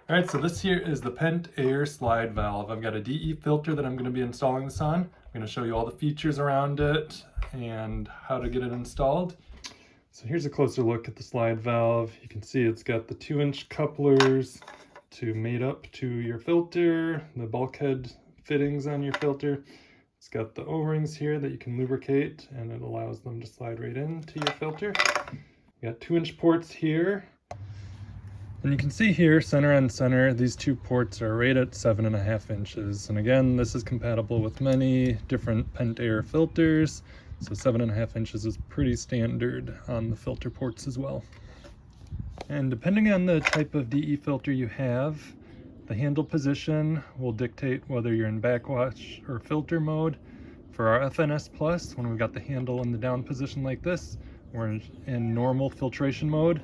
All right, so this here is the Pentair slide valve. I've got a DE filter that I'm going to be installing this on. I'm going to show you all the features around it and how to get it installed. So here's a closer look at the slide valve. You can see it's got the 2-inch couplers to mate up to your filter, the bulkhead fittings on your filter. It's got the O-rings here that you can lubricate, and it allows them to slide right into your filter. You got 2-inch ports here. And you can see here, center on center, these two ports are right at 7.5 inches. And again, this is compatible with many different Pentair filters. So 7.5 inches is pretty standard on the filter ports as well. And depending on the type of DE filter you have, the handle position will dictate whether you're in backwash or filter mode. For our FNS Plus, when we've got the handle in the down position like this, we're in normal filtration mode.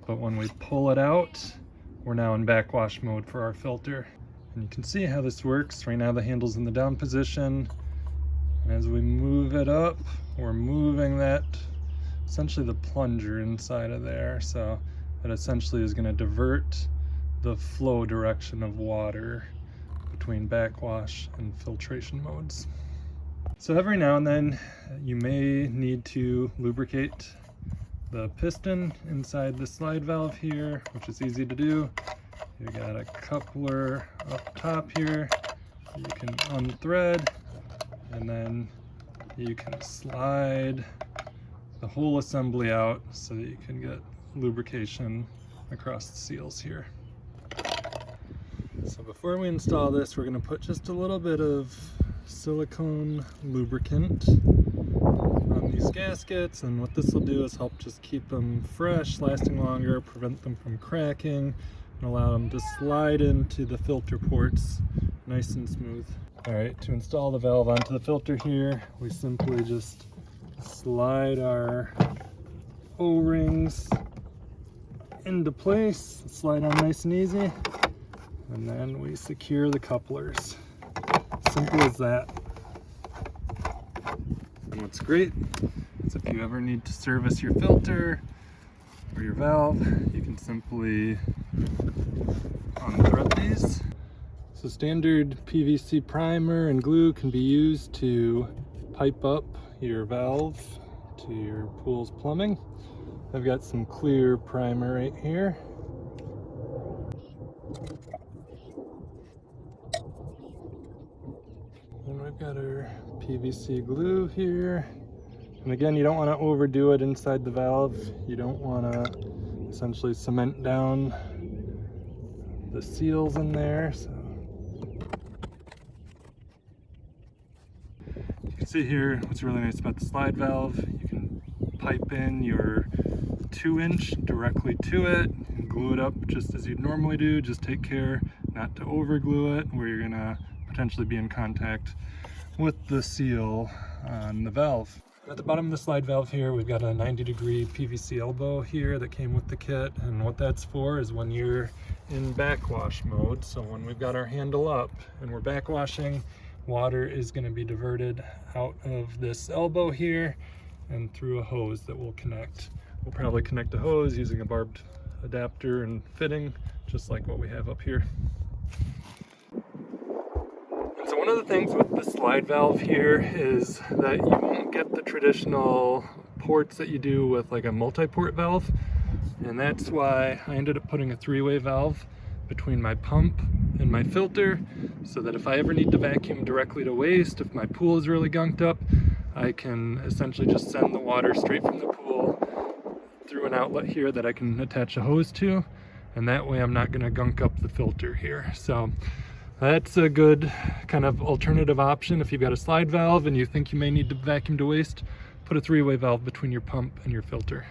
But when we pull it out, we're now in backwash mode for our filter. And you can see how this works. Right now the handle's in the down position. And as we move it up, we're moving that, essentially the plunger inside of there. So that essentially is going to divert the flow direction of water between backwash and filtration modes. So every now and then you may need to lubricate the piston inside the slide valve here, which is easy to do. You got a coupler up top here you can unthread, and then you can slide the whole assembly out so that you can get lubrication across the seals here. So before we install this, we're going to put just a little bit of silicone lubricant on these gaskets, and what this will do is help just keep them fresh, lasting longer, prevent them from cracking, and allow them to slide into the filter ports nice and smooth. Alright, to install the valve onto the filter here, we simply just slide our O-rings into place, slide on nice and easy, and then we secure the couplers. Simple as that. And what's great is if you ever need to service your filter or your valve, you can simply unthread these. So standard PVC primer and glue can be used to pipe up your valve to your pool's plumbing. I've got some clear primer right here. And we've got our PVC glue here. And again, you don't want to overdo it inside the valve. You don't want to essentially cement down the seals in there. So you can see here what's really nice about the slide valve. You can pipe in your 2-inch directly to it and glue it up just as you'd normally do. Just take care not to over glue it where you're gonna potentially be in contact with the seal on the valve. At the bottom of the slide valve here, we've got a 90-degree PVC elbow here that came with the kit, and what that's for is when you're in backwash mode. So when we've got our handle up and we're backwashing, water is going to be diverted out of this elbow here and through a hose that will connect. We'll probably connect a hose using a barbed adapter and fitting, just like what we have up here. So one of the things with the slide valve here is that you won't get the traditional ports that you do with like a multi-port valve, and that's why I ended up putting a 3-way valve between my pump and my filter, so that if I ever need to vacuum directly to waste, if my pool is really gunked up, I can essentially just send the water straight from the pool through an outlet here that I can attach a hose to, and that way I'm not going to gunk up the filter here. So that's a good kind of alternative option. If you've got a slide valve and you think you may need to vacuum to waste, put a 3-way valve between your pump and your filter.